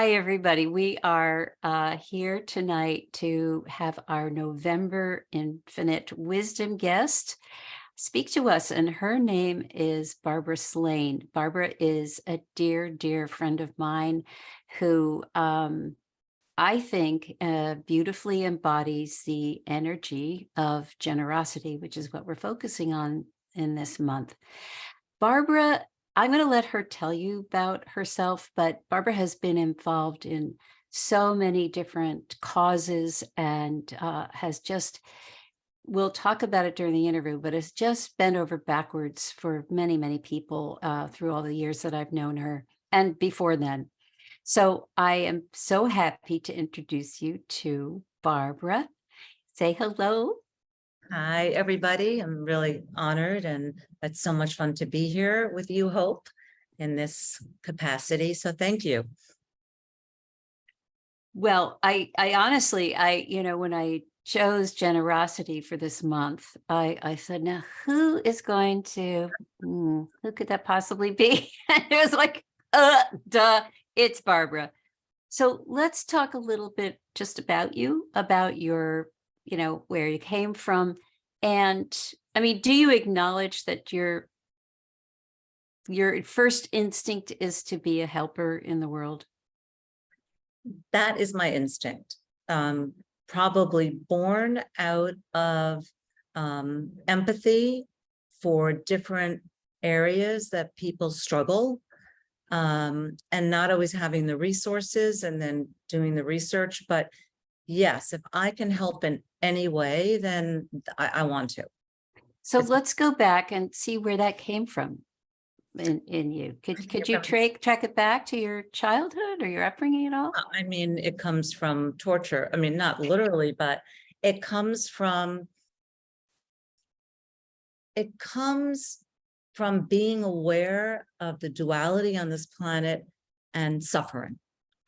Hi, everybody. We are here tonight to have our November Infinite Wisdom guest speak to us, and her name is Barbara Slaine. Barbara is a dear, dear friend of mine who I think beautifully embodies the energy of generosity, which is what we're focusing on in this month. Barbara, I'm going to let her tell you about herself, but Barbara has been involved in so many different causes and has just, we'll talk about it during the interview, but has just bent over backwards for many, many people through all the years that I've known her and before then. So I am so happy to introduce you to Barbara. Say hello. Hi, everybody. I'm really honored, and it's so much fun to be here with you, Hope, in this capacity. So thank you. Well, I honestly, when I chose generosity for this month, I said, now who is going to, who could that possibly be? And it was like, duh, it's Barbara. So let's talk a little bit just about you, about your, where you came from. And I mean, do you acknowledge that your first instinct is to be a helper in the world? That is my instinct. Probably born out of empathy for different areas that people struggle, and not always having the resources and then doing the research. But yes, if I can help in any way, then I want to. So let's go back and see where that came from in you. Could you track it back to your childhood or your upbringing at all? I mean, it comes from torture. I mean, not literally, but it comes from being aware of the duality on this planet and suffering,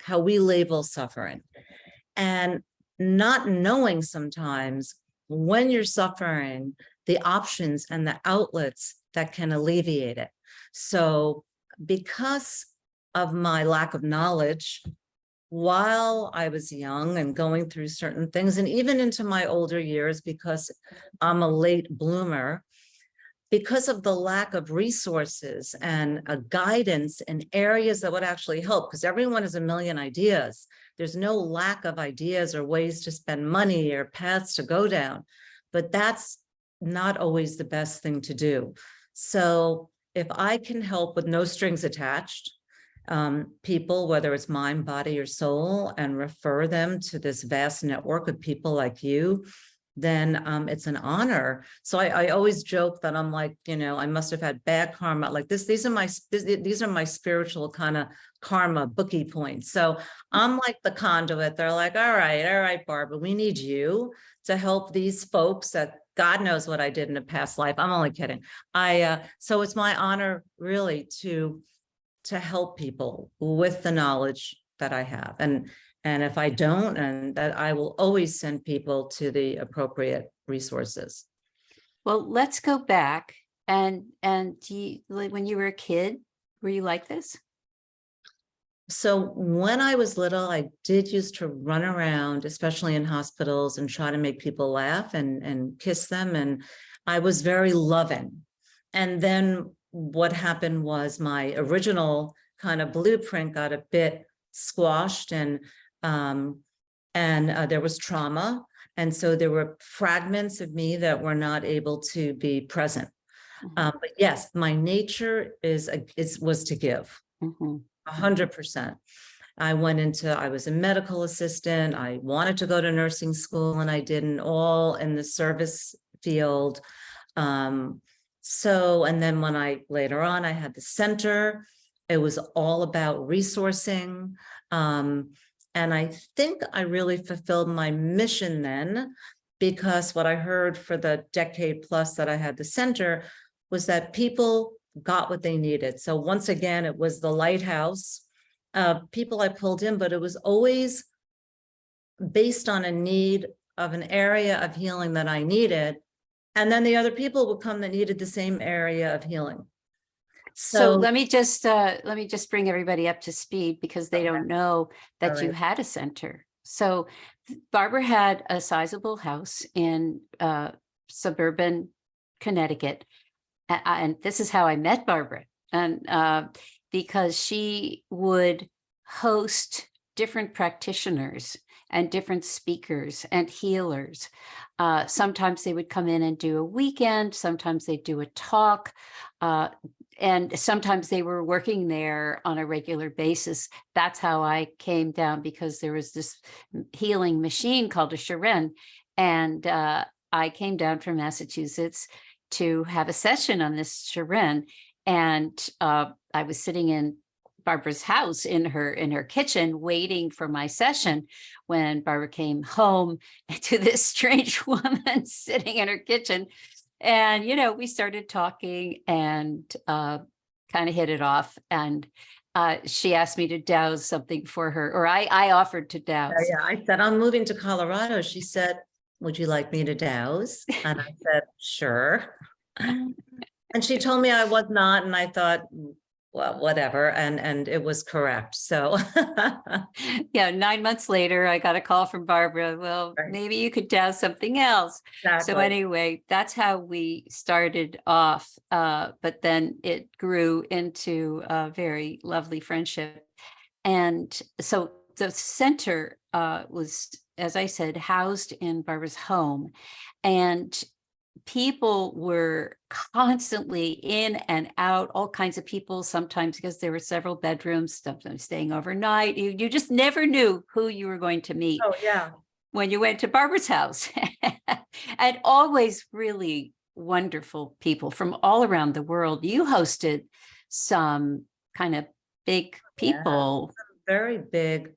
how we label suffering, and not knowing sometimes when you're suffering, the options and the outlets that can alleviate it. So because of my lack of knowledge, while I was young and going through certain things, and even into my older years, because I'm a late bloomer, because of the lack of resources and a guidance in areas that would actually help, because everyone has a million ideas. There's no lack of ideas or ways to spend money or paths to go down, but that's not always the best thing to do. So if I can help with no strings attached, people, whether it's mind, body, or soul, and refer them to this vast network of people like you, then it's an honor. So I always joke that I'm like, I must have had bad karma like this. These are my spiritual kind of karma bookie points. So I'm like the conduit. They're like, all right, Barbara, we need you to help these folks that God knows what I did in a past life. I'm only kidding. So it's my honor really to help people with the knowledge that I have. And if I don't, and that I will always send people to the appropriate resources. Well, let's go back and when you were a kid, were you like this? So when I was little, I did used to run around, especially in hospitals, and try to make people laugh and kiss them. And I was very loving. And then what happened was my original kind of blueprint got a bit squashed, and there was trauma. And so there were fragments of me that were not able to be present. But yes, my nature was to give. 100%. I was a medical assistant. I wanted to go to nursing school and I didn't, all in the service field. And then when later on, I had the center, it was all about resourcing. And I think I really fulfilled my mission then, because what I heard for the decade plus that I had the center was that people got what they needed. So once again, it was the lighthouse people I pulled in, but it was always based on a need of an area of healing that I needed. And then the other people would come that needed the same area of healing. So So, let me just bring everybody up to speed because they okay, don't know all that you right. had a center. So Barbara had a sizable house in suburban Connecticut. And this is how I met Barbara. And because she would host different practitioners and different speakers and healers. Sometimes they would come in and do a weekend, sometimes they'd do a talk. Uh, and sometimes they were working there on a regular basis. That's how I came down, because there was this healing machine called a Shiren. And I came down from Massachusetts to have a session on this Shiren. And I was sitting in Barbara's house in her kitchen waiting for my session when Barbara came home to this strange woman sitting in her kitchen. And, we started talking and kind of hit it off. And she asked me to douse something for her, or I offered to douse. Yeah, I said, I'm moving to Colorado. She said, would you like me to douse? And I said, sure. And she told me I was not, and I thought, well, whatever, and it was correct. So Yeah, 9 months later, I got a call from Barbara. Well, right, maybe you could douse something else. So exactly. anyway, that's how we started off. But then it grew into a very lovely friendship. And so the center was, as I said, housed in Barbara's home. And people were constantly in and out, all kinds of people, sometimes because there were several bedrooms, sometimes staying overnight. You just never knew who you were going to meet Oh, yeah. when you went to Barbara's house. And always really wonderful people from all around the world. You hosted some kind of big Yeah. people. Very big.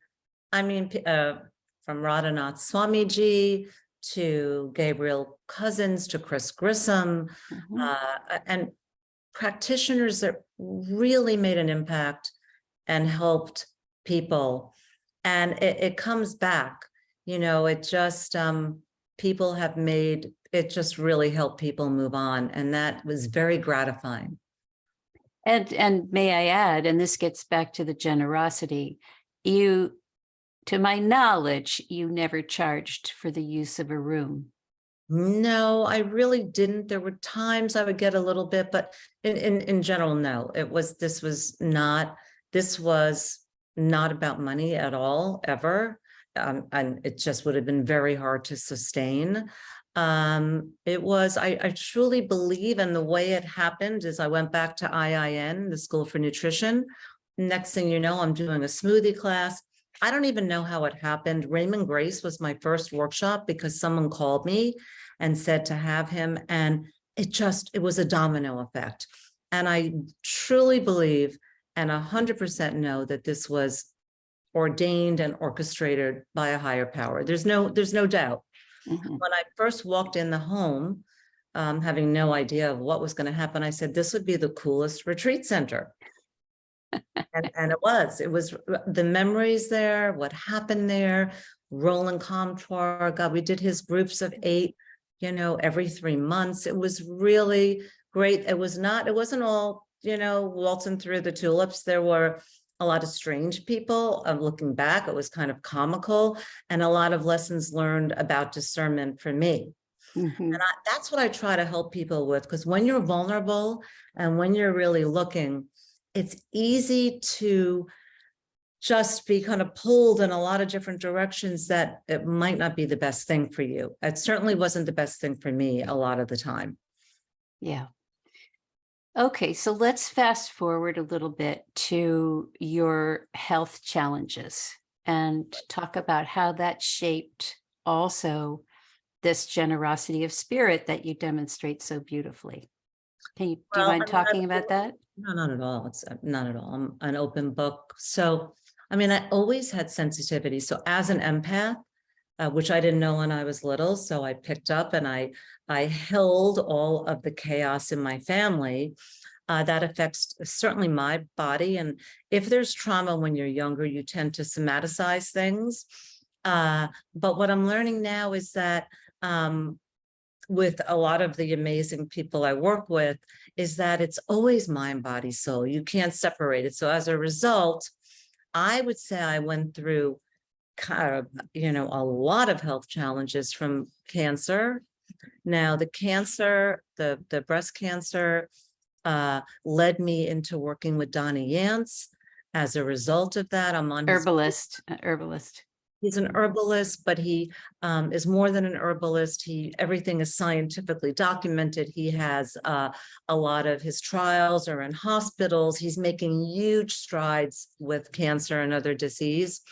I mean, from Radhanath Swamiji to Gabriel Cousins to Chris Grissom, Mhm. and practitioners that really made an impact and helped people. And it comes back, it just, people have made, it just really helped people move on. And that was very gratifying. And may I add, and this gets back to the generosity, you, to my knowledge, you never charged for the use of a room. No, I really didn't. There were times I would get a little bit, but in general, no. This was not about money at all, ever. And it just would have been very hard to sustain. I truly believe, and the way it happened is I went back to IIN, the School for Nutrition. Next thing you know, I'm doing a smoothie class. I don't even know how it happened. Raymond Grace was my first workshop because someone called me and said to have him, and it was a domino effect. And I truly believe and 100% know that this was ordained and orchestrated by a higher power. There's no doubt. Mhm. When I first walked in the home, having no idea of what was going to happen, I said, this would be the coolest retreat center. And it was the memories there, what happened there. Roland Comtois, God, we did his groups of 8, every 3 months. It was really great. It wasn't all, waltzing through the tulips. There were a lot of strange people. Looking back, it was kind of comical, and a lot of lessons learned about discernment for me. And Mhm. that's what I try to help people with, because when you're vulnerable and when you're really looking, it's easy to just be kind of pulled in a lot of different directions that it might not be the best thing for you. It certainly wasn't the best thing for me a lot of the time. Yeah. Okay, so let's fast forward a little bit to your health challenges and talk about how that shaped also this generosity of spirit that you demonstrate so beautifully. Do you Well, mind I mean, talking about that? no, not at all. It's not at all. I'm an open book. So, I mean, I always had sensitivity. So as an empath, which I didn't know when I was little, so I picked up and I held all of the chaos in my family. That affects certainly my body. And if there's trauma when you're younger, you tend to somaticize things. But what I'm learning now is that with a lot of the amazing people I work with is that it's always mind, body, soul. You can't separate it. So as a result, I would say I went through kind of, a lot of health challenges from cancer. Now the cancer, the breast cancer, led me into working with Donnie Yance. As a result of that, I'm on his Herbalist. He's an herbalist, but he is more than an herbalist. Everything is scientifically documented. He has a lot of his trials are in hospitals. He's making huge strides with cancer and other disease.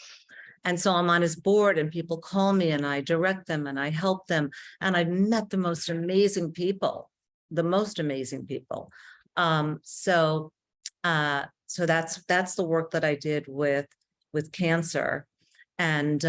And so I'm on his board, and people call me and I direct them and I help them. And I've met the most amazing people, So that's the work that I did with cancer. And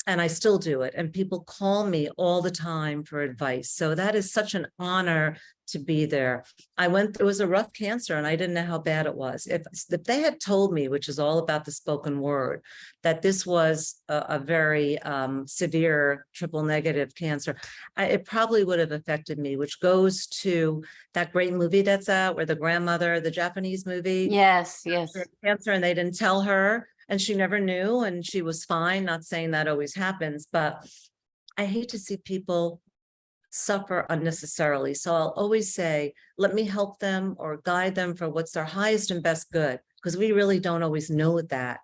I still do it. And people call me all the time for advice. So that is such an honor to be there. It was a rough cancer and I didn't know how bad it was. If they had told me, which is all about the spoken word, that this was a very severe triple negative cancer, it probably would have affected me, which goes to that great movie that's out where the grandmother, the Japanese movie. Yes. Cancer, and they didn't tell her. And she never knew, and she was fine. Not saying that always happens, but I hate to see people suffer unnecessarily. So I'll always say, let me help them or guide them for what's their highest and best good, because we really don't always know that.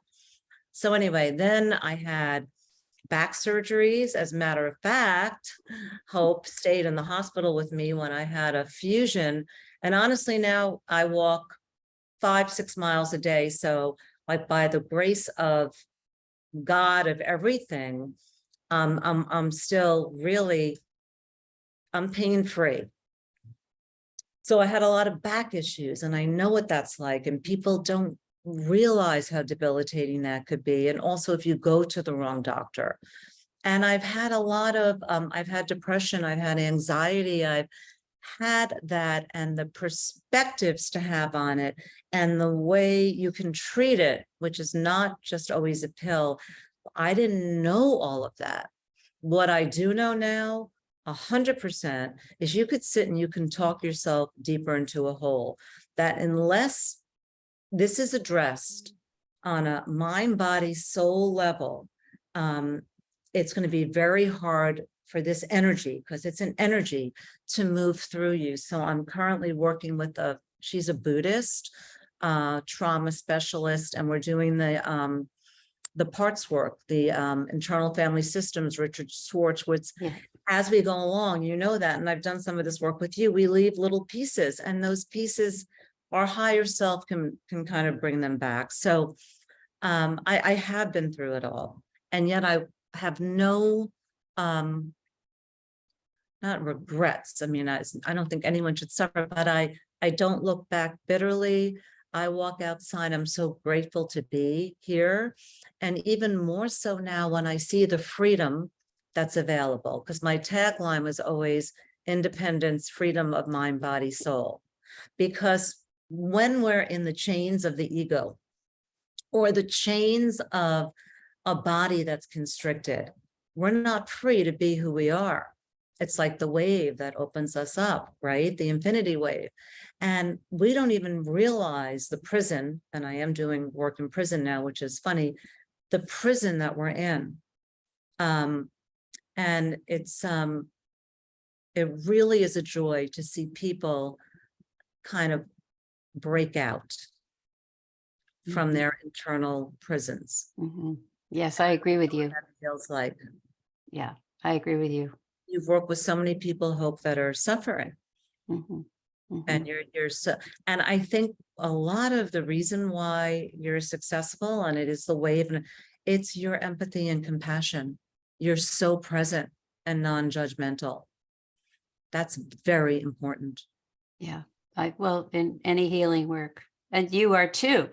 So anyway, then I had back surgeries. As a matter of fact, Hope stayed in the hospital with me when I had a fusion. And honestly, now I walk 5-6 miles a day. So like by the grace of God of everything, I'm still really, I'm pain-free. So I had a lot of back issues and I know what that's like, and people don't realize how debilitating that could be. And also if you go to the wrong doctor. And I've had a lot of, I've had depression, I've had anxiety, I've had that, and the perspectives to have on it and the way you can treat it, which is not just always a pill. I didn't know all of that. What I do know now, 100%, is you could sit and you can talk yourself deeper into a hole, that unless this is addressed on a mind, body, soul level, it's going to be very hard for this energy, because it's an energy, to move through you. So I'm currently working with she's a Buddhist trauma specialist, and we're doing the parts work, the internal family systems, Richard Schwartz. As we go along, that, and I've done some of this work with you, we leave little pieces, and those pieces, our higher self can kind of bring them back. So I have been through it all, and yet I have no not regrets. I mean, I don't think anyone should suffer, but I don't look back bitterly. I walk outside. I'm so grateful to be here. And even more so now when I see the freedom that's available, because my tagline was always independence, freedom of mind, body, soul. Because when we're in the chains of the ego or the chains of a body that's constricted, we're not free to be who we are. It's like the wave that opens us up, right? The infinity wave. And we don't even realize the prison, and I am doing work in prison now, which is funny, the prison that we're in. And it really is a joy to see people kind of break out from their internal prisons. Yes, I agree with you. That feels like. Yeah, I agree with you. You've worked with so many people, Hope, that are suffering. And you're so, and I think a lot of the reason why you're successful, and it is the wave, and it's your empathy and compassion. You're so present and non-judgmental. That's very important. Yeah, well, in any healing work, and you are too.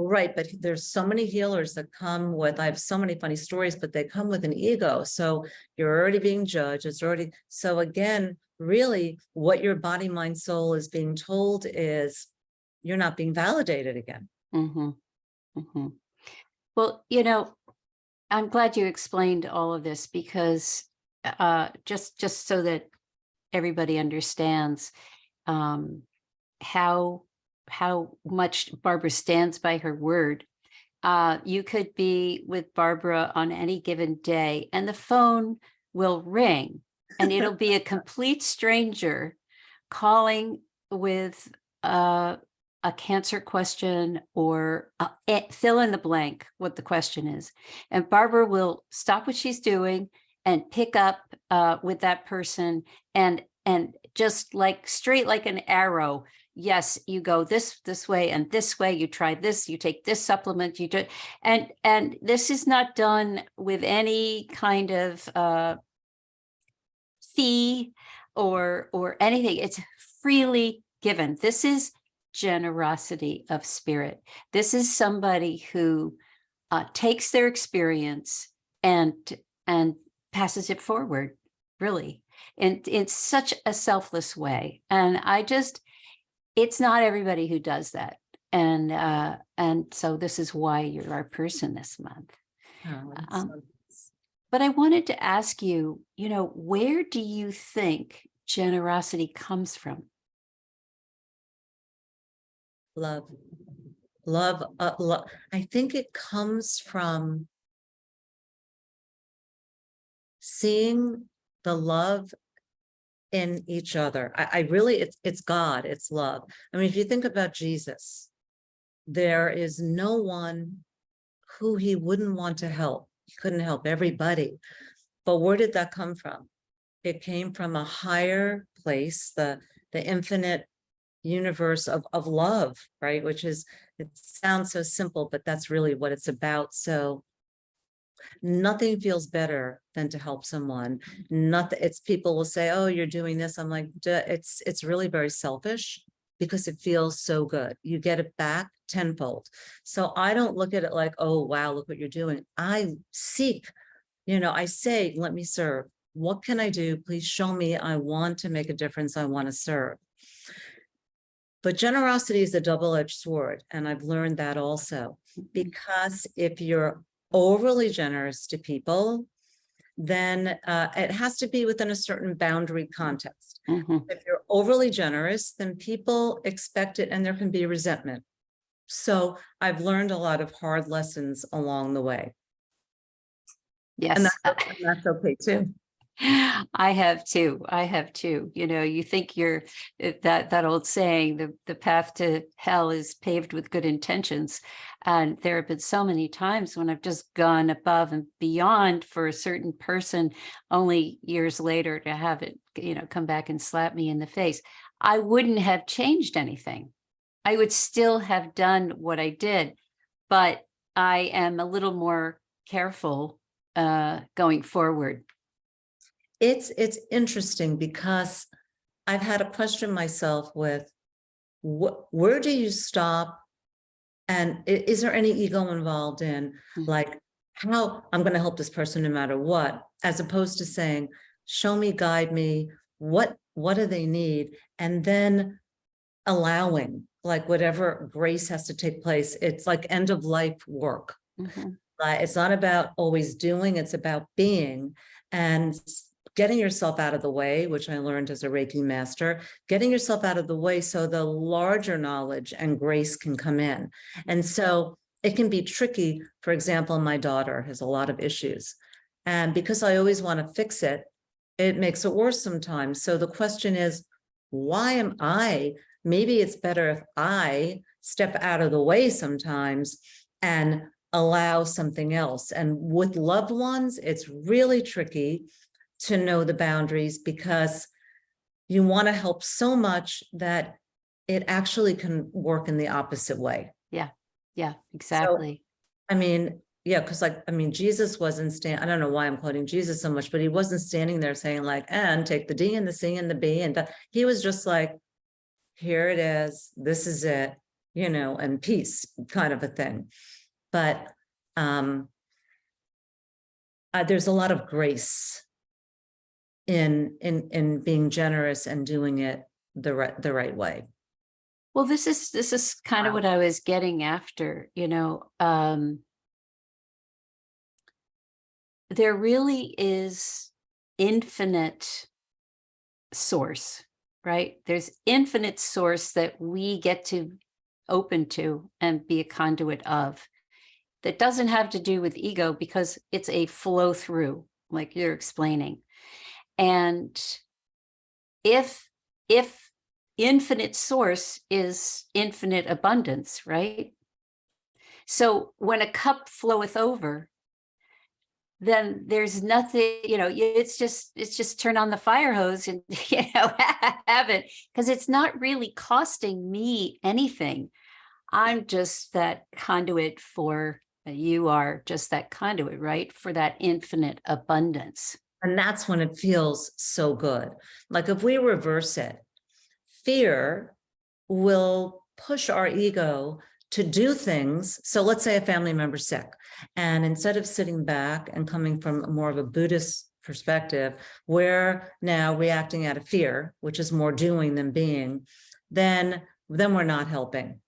Right, but there's so many healers that come with, I have so many funny stories, but they come with an ego. So you're already being judged. So again, really what your body, mind, soul is being told is you're not being validated again. Well, I'm glad you explained all of this, because just so that everybody understands um, how much Barbara stands by her word. You could be with Barbara on any given day, and the phone will ring, and it'll be a complete stranger calling with a cancer question, or fill in the blank what the question is. And Barbara will stop what she's doing and pick up with that person, and just like straight like an arrow. Yes, you go this way and this way. You try this. You take this supplement. You do, and this is not done with any kind of fee or anything. It's freely given. This is generosity of spirit. This is somebody who takes their experience and passes it forward, really, in such a selfless way. And it's not everybody who does that. And so this is why you're our person this month. Oh, But I wanted to ask you, where do you think generosity comes from? love. I think it comes from seeing the love in each other. I really, it's God, it's love. I mean, if you think about Jesus, there is no one who he wouldn't want to help. He couldn't help everybody. But where did that come from? It came from a higher place, the infinite universe of love, right? Which is, it sounds so simple, but that's really what it's about. So nothing feels better than to help someone. It's people will say, oh, you're doing this. I'm like, it's really very selfish, because it feels so good. You get it back tenfold. So I don't look at it like, oh, wow, look what you're doing. I seek, I say, let me serve. What can I do? Please show me. I want to make a difference. I want to serve. But generosity is a double-edged sword. And I've learned that also, because if you're overly generous to people, then it has to be within a certain boundary context. If you're overly generous, then people expect it, and there can be resentment. So I've learned a lot of hard lessons along the way. Yes. And that's okay too. I have too. You think that old saying, the path to hell is paved with good intentions. And there have been so many times when I've just gone above and beyond for a certain person, only years later to have it, come back and slap me in the face. I wouldn't have changed anything. I would still have done what I did, but I am a little more careful going forward. It's interesting, because I've had to question myself with where do you stop? And is there any ego involved in like how I'm going to help this person no matter what, as opposed to saying, show me, guide me, what do they need? And then allowing, like, whatever grace has to take place. It's like end of life work. It's not about always doing, it's about being, and getting yourself out of the way, which I learned as a Reiki master, getting yourself out of the way so the larger knowledge and grace can come in. And so it can be tricky. For example, my daughter has a lot of issues, and because I always want to fix it, it makes it worse sometimes. So the question is, why am I? Maybe it's better if I step out of the way sometimes and allow something else. And with loved ones, it's really tricky to know the boundaries, because you want to help so much that it actually can work in the opposite way. Yeah, exactly. So, I mean, yeah, because Jesus wasn't I don't know why I'm quoting Jesus so much, but he wasn't standing there saying like, and take the D and the C and the B, and he was just like, here it is, this is it, and peace, kind of a thing. But there's a lot of grace in being generous and doing it the right way. Well, this is kind of what I was getting after, there really is infinite source, right? There's infinite source that we get to open to and be a conduit of. That doesn't have to do with ego because it's a flow through, like you're explaining. And if infinite source is infinite abundance, right? So when a cup floweth over, then there's nothing, it's just turn on the fire hose and have it, because it's not really costing me anything. I'm just that conduit for, you are just that conduit, right? For that infinite abundance. And that's when it feels so good. Like if we reverse it, fear will push our ego to do things. So let's say a family member's sick, and instead of sitting back and coming from more of a Buddhist perspective, we're now reacting out of fear, which is more doing than being, then we're not helping.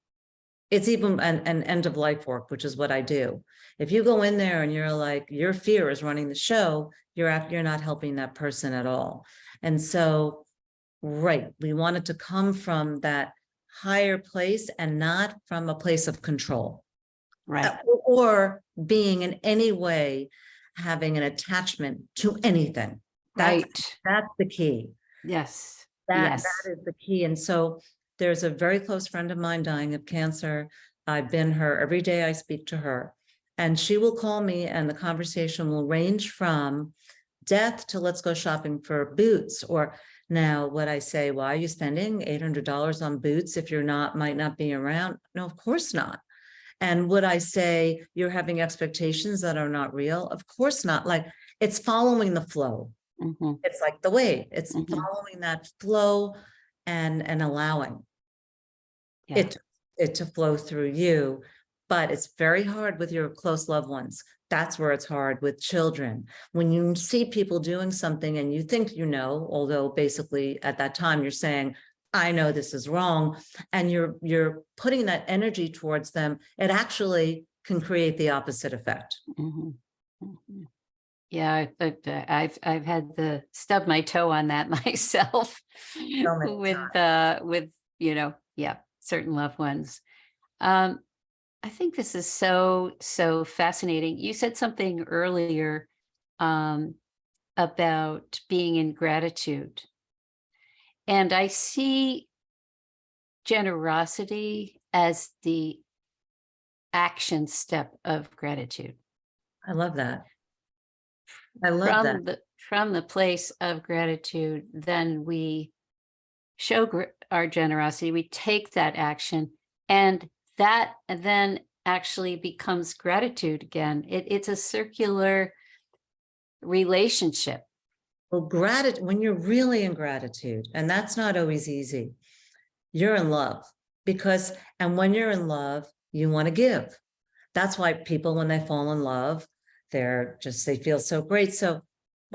It's even an end of life work, which is what I do. If you go in there and you're like, your fear is running the show, you're not helping that person at all. And so, right, we want it to come from that higher place and not from a place of control. Right. Or being in any way having an attachment to anything. That's the key. Yes. That Yes. is the key. And so there's a very close friend of mine dying of cancer. I've been her every day. I speak to her, and she will call me, and the conversation will range from death to let's go shopping for boots. Or now what I say, why are you spending $800 on boots if you're might not be around? No, of course not. And would I say you're having expectations that are not real? Of course not. Like, it's following the flow. Mm-hmm. It's like the wave. It's Mm-hmm. following that flow and allowing it to flow through you. But it's very hard with your close loved ones. That's where it's hard with children. When you see people doing something and you think although basically at that time you're saying, I know this is wrong, and you're putting that energy towards them, it actually can create the opposite effect. Mm-hmm. Mm-hmm. Yeah, I've had to stub my toe on that myself with certain loved ones. I think this is so fascinating. You said something earlier about being in gratitude, and I see generosity as the action step of gratitude. I love that. I love that. From the place of gratitude, then we show our generosity, we take that action, and that then actually becomes gratitude again. It's a circular relationship. Well, gratitude, when you're really in gratitude, and that's not always easy, you're in love and when you're in love, you want to give. That's why people, when they fall in love, they feel so great. So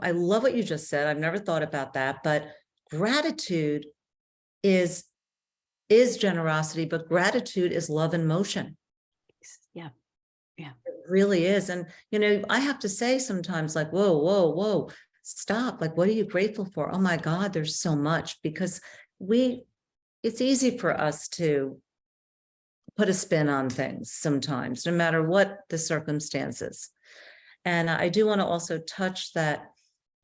I love what you just said. I've never thought about that, but gratitude is generosity, but gratitude is love in motion. Yeah. Yeah. It really is. And, I have to say sometimes, like, whoa, stop. Like, what are you grateful for? Oh my God, there's so much, because it's easy for us to put a spin on things sometimes, no matter what the circumstances. And I do want to also touch that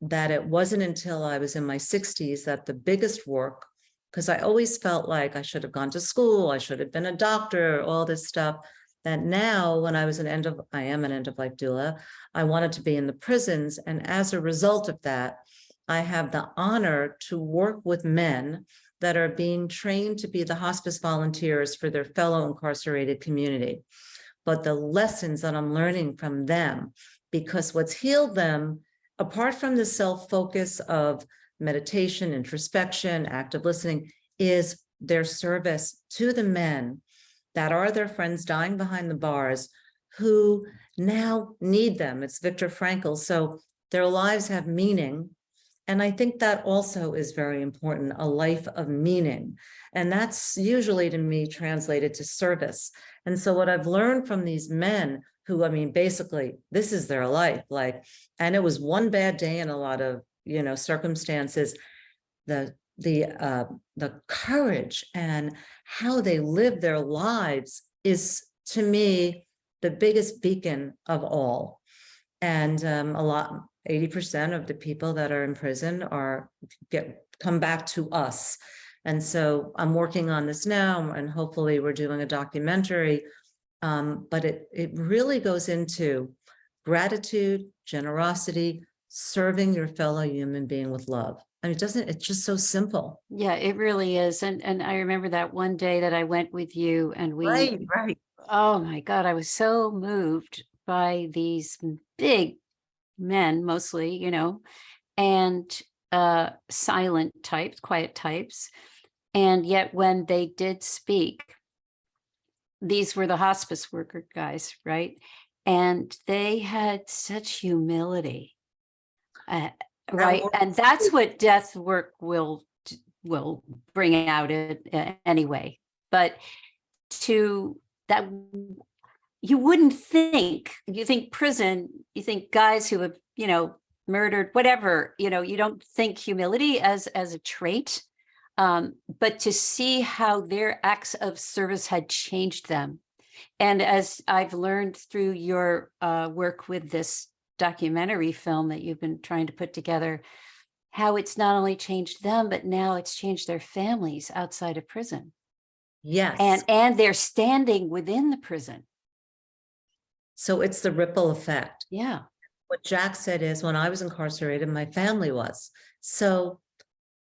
it wasn't until I was in my 60s that the biggest work, because I always felt like I should have gone to school, I should have been a doctor, all this stuff, that now when I am an end-of-life doula, I wanted to be in the prisons. And as a result of that, I have the honor to work with men that are being trained to be the hospice volunteers for their fellow incarcerated community. But the lessons that I'm learning from them, because what's healed them, apart from the self-focus of meditation, introspection, active listening, is their service to the men that are their friends dying behind the bars who now need them. It's Viktor Frankl. So their lives have meaning. And I think that also is very important, a life of meaning. And that's usually, to me, translated to service. And so what I've learned from these men who, basically, this is their life, and it was one bad day in a lot of, circumstances. the courage and how they live their lives is, to me, the biggest beacon of all. And 80% of the people that are in prison come back to us. And so I'm working on this now, and hopefully we're doing a documentary. But it really goes into gratitude, generosity, serving your fellow human being with love. I mean, it's just so simple. Yeah, it really is. And I remember that one day that I went with you, and Right. oh my God, I was so moved by these big men, mostly, and silent types, quiet types. And yet when they did speak, these were the hospice worker guys, right? And they had such humility, right? And that's what death work will bring out anyway. But to that, you wouldn't think. You think prison. You think guys who have murdered, whatever. You don't think humility as a trait. But to see how their acts of service had changed them. And as I've learned through your work with this documentary film that you've been trying to put together, how it's not only changed them, but now it's changed their families outside of prison. Yes. And they're standing within the prison. So it's the ripple effect. Yeah. What Jack said is, when I was incarcerated, my family was. So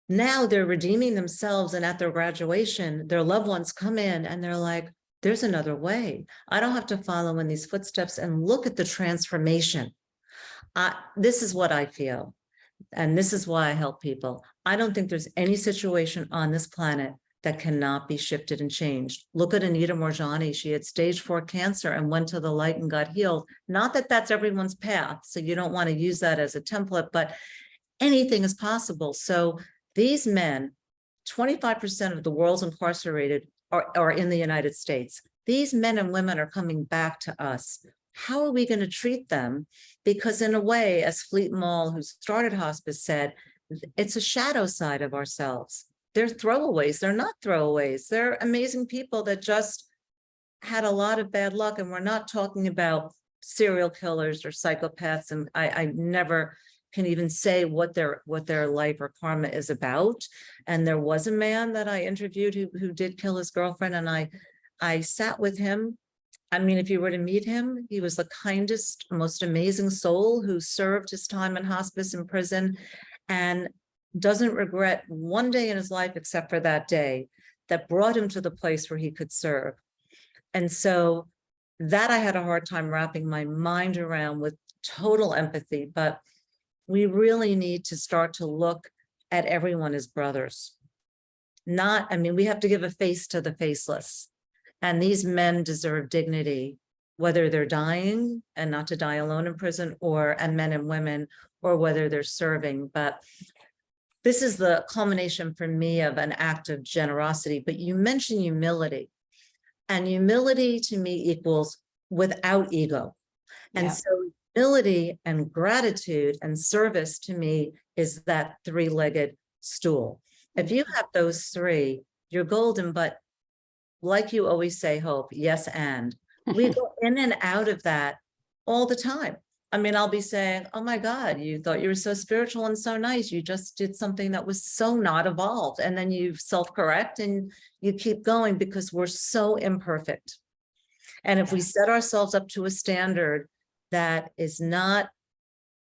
now they're redeeming themselves, and at their graduation, their loved ones come in and they're like, there's another way. I don't have to follow in these footsteps, and look at the transformation. This is what I feel. And this is why I help people. I don't think there's any situation on this planet that cannot be shifted and changed. Look at Anita Morjani. She had stage 4 cancer and went to the light and got healed. Not that that's everyone's path, so you don't want to use that as a template, but anything is possible. So these men, 25% of the world's incarcerated are in the United States. These men and women are coming back to us. How are we going to treat them? Because in a way, as Fleet Mall, who started hospice, said, it's a shadow side of ourselves. They're throwaways. They're not throwaways. They're amazing people that just had a lot of bad luck. And we're not talking about serial killers or psychopaths. And I never can even say what their life or karma is about. And there was a man that I interviewed who did kill his girlfriend, and I sat with him. I mean, if you were to meet him, he was the kindest, most amazing soul who served his time in hospice and prison, and doesn't regret one day in his life except for that day that brought him to the place where he could serve. And so that I had a hard time wrapping my mind around with total empathy, but we really need to start to look at everyone as brothers. We have to give a face to the faceless. And these men deserve dignity, whether they're dying and not to die alone in prison, and men and women, or whether they're serving. But this is the culmination for me of an act of generosity. But you mentioned humility, and humility to me equals without ego. And Yeah. so humility and gratitude and service to me is that 3-legged stool. If you have those 3, you're golden. But like you always say, Hope, yes, and we go in and out of that all the time. I mean, I'll be saying, oh my God, you thought you were so spiritual and so nice. You just did something that was so not evolved. And then you self-correct and you keep going, because we're so imperfect. And if we set ourselves up to a standard that is not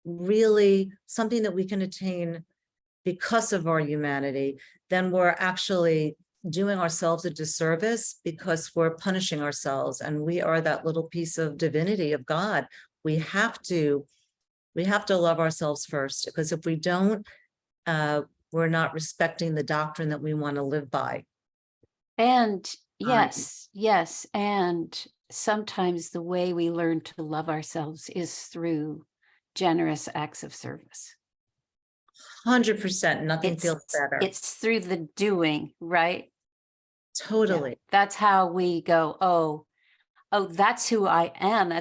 really something that we can attain because of our humanity, then we're actually doing ourselves a disservice, because we're punishing ourselves, and we are that little piece of divinity of God. We have to love ourselves first, because if we don't, we're not respecting the doctrine that we want to live by. And yes. And sometimes the way we learn to love ourselves is through generous acts of service. 100%. Nothing feels better. It's through the doing, right? Totally. Yeah. That's how we go, oh, that's who I am.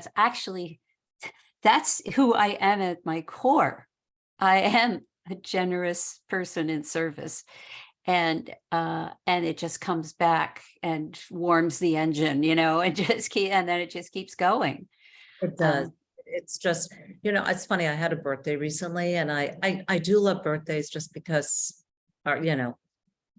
That's who I am at my core. I am a generous person in service. And it just comes back and warms the engine, and and then it just keeps going. It does. Um, It's just, it's funny. I had a birthday recently, and I do love birthdays just because,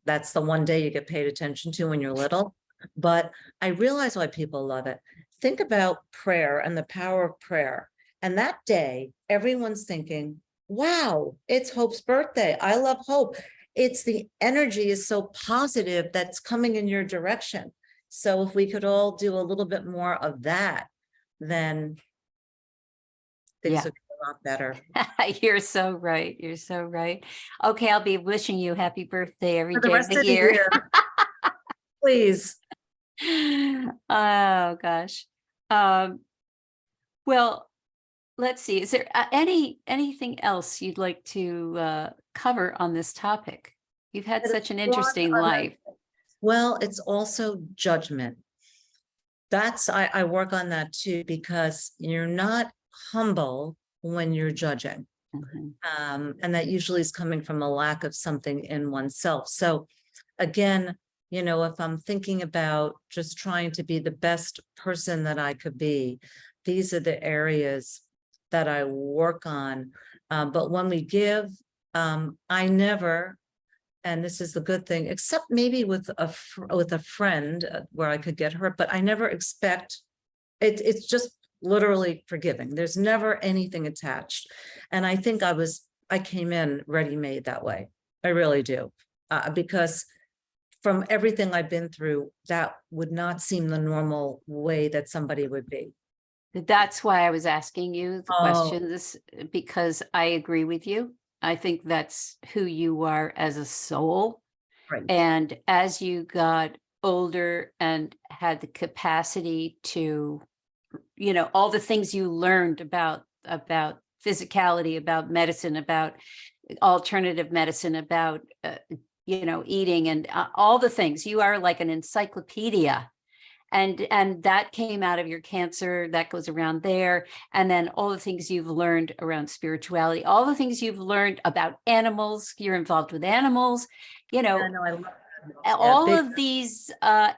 that's the one day you get paid attention to when you're little. But I realize why people love it. Think about prayer and the power of prayer. And that day, everyone's thinking, wow, it's Hope's birthday. I love Hope. It's the energy is so positive that's coming in your direction. So if we could all do a little bit more of that, then things yeah, would be a lot better. you're so right. You're so right. Okay, I'll be wishing you happy birthday every For the day of rest the of the year. year, please. Oh gosh. Um, well, let's see. Is there anything else you'd like to cover on this topic? You've had such an interesting life. Well, it's also judgment. I work on that too, because you're not humble when you're judging. Mhm. And that usually is coming from a lack of something in oneself. So again, if I'm thinking about just trying to be the best person that I could be, these are the areas that I work on. But when we give, I never, and this is the good thing, except maybe with a friend where I could get hurt, but I never expect it. It's just literally forgiving. There's never anything attached. And I think I came in ready-made that way. I really do. Because from everything I've been through, that would not seem the normal way that somebody would be. That's why I was asking you the Oh, questions, because I agree with you. I think that's who you are as a soul. right. And as you got older and had the capacity to, all the things you learned about physicality, about medicine, about alternative medicine, about eating, and all the things, you are like an encyclopedia. And that came out of your cancer, that goes around there. And then all the things you've learned around spirituality, all the things you've learned about animals, you're involved with animals, Yeah, no, I love animals. Yeah, all big. of these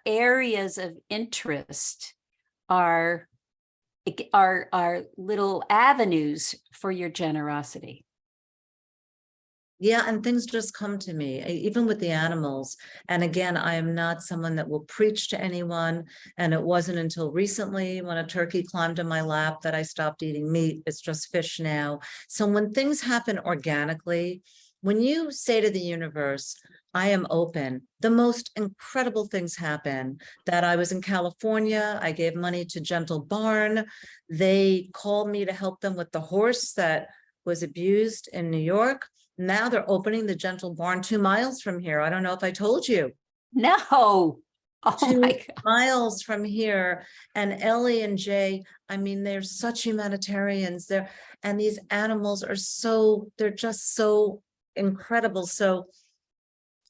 areas of interest are are little avenues for your generosity. Yeah, and things just come to me, even with the animals. And again, I am not someone that will preach to anyone. And it wasn't until recently when a turkey climbed in my lap that I stopped eating meat. It's just fish now. So when things happen organically, when you say to the universe, I am open, the most incredible things happen. That I was in California, I gave money to Gentle Barn. They called me to help them with the horse that was abused in New York. Now they're opening the Gentle Barn 2 miles from here. I don't know if I told you. No. Oh my 2 God. miles from here. And Ellie and Jay, I mean, they're such humanitarians. And these animals they're just so incredible. So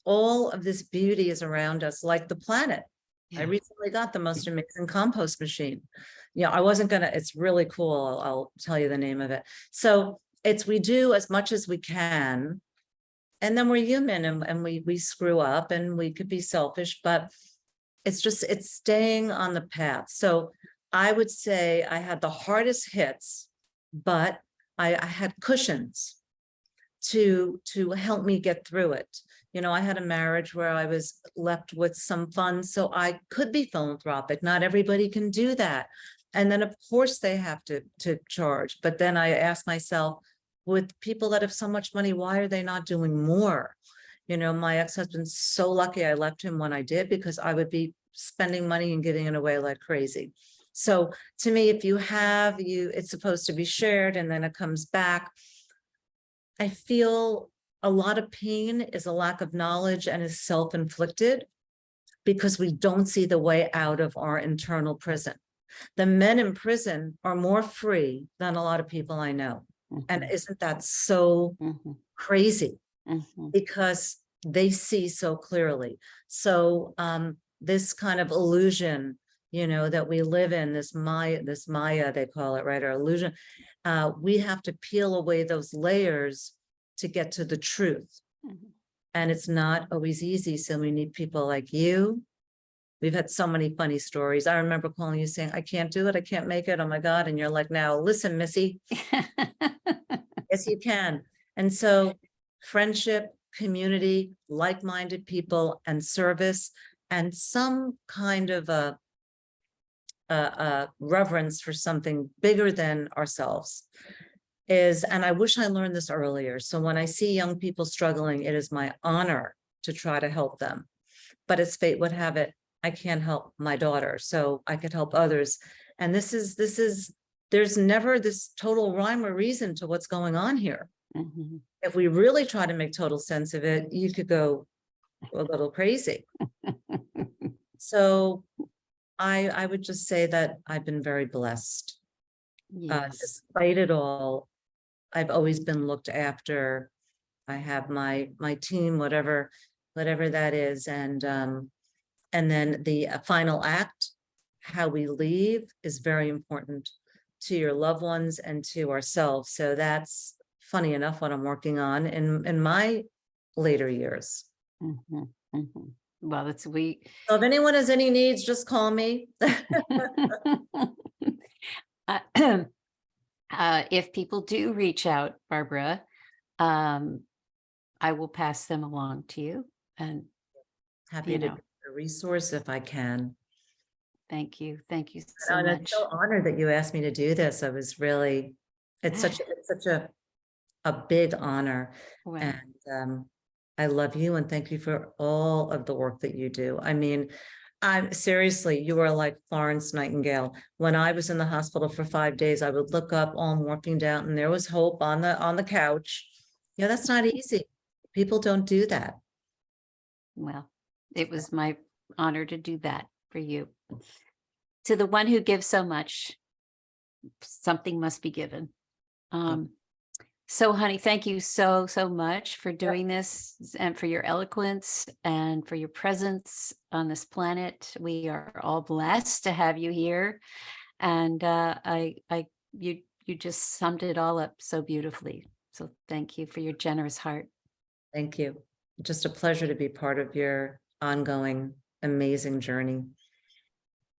all of this beauty is around us, like the planet. I Yeah. recently got the most amazing compost machine. I wasn't gonna, it's really cool. I'll tell you the name of it. So we do as much as we can. And then we're human, and we screw up, and we could be selfish, but it's staying on the path. So I would say I had the hardest hits, but I had cushions to help me get through it. I had a marriage where I was left with some funds, so I could be philanthropic. Not everybody can do that. And then of course they have to charge. But then I ask myself, with people that have so much money, why are they not doing more? My ex-husband's so lucky I left him when I did, because I would be spending money and giving it away like crazy. So to me, if it's supposed to be shared, and then it comes back. I feel a lot of pain is a lack of knowledge and is self-inflicted, because we don't see the way out of our internal prison. The men in prison are more free than a lot of people I know. And Mhm. isn't that so Mhm. crazy? Mhm. Because they see so clearly. So this kind of illusion, that we live in, this Maya, they call it, right? Or illusion. We have to peel away those layers to get to the truth. Mhm. And it's not always easy. So we need people like you. We've had so many funny stories. I remember calling you saying, I can't do it. I can't make it. Oh my God. And you're like, now listen, Missy, yes, you can. And so friendship, community, like-minded people, and service, and some kind of a reverence for something bigger than ourselves is, and I wish I learned this earlier. So when I see young people struggling, it is my honor to try to help them. But as fate would have it, I can't help my daughter, so I could help others. And this is, there's never this total rhyme or reason to what's going on here. Mhm. If we really try to make total sense of it, you could go a little crazy. So I would just say that I've been very blessed. Yes. Despite it all, I've always been looked after. I have my team, whatever that is. And then the final act, how we leave, is very important to your loved ones and to ourselves. So that's funny enough what I'm working on in my later years. Mhm. Mhm. Well, it's we. So if anyone has any needs, just call me. Uh, if people do reach out, Barbara, um, I will pass them along to you. And, Happy you to know, be a resource if I can. thank you. Thank you so And I'm so much. honored that you asked me to do this. I was really, it's such a big honor. Well, And I love you and thank you for all of the work that you do. I mean, I'm seriously, you are like Florence Nightingale. When I was in the hospital for 5 days, I would look up, oh, I'm working down, and there was Hope on the couch. Yeah, that's not easy. People don't do that. well, it was my honor to do that for you. To the one who gives so much, something must be given. So, honey, thank you so, so much for doing this and for your eloquence and for your presence on this planet. We are all blessed to have you here. And you just summed it all up so beautifully. So thank you for your generous heart. Thank you. Just a pleasure to be part of your ongoing amazing journey.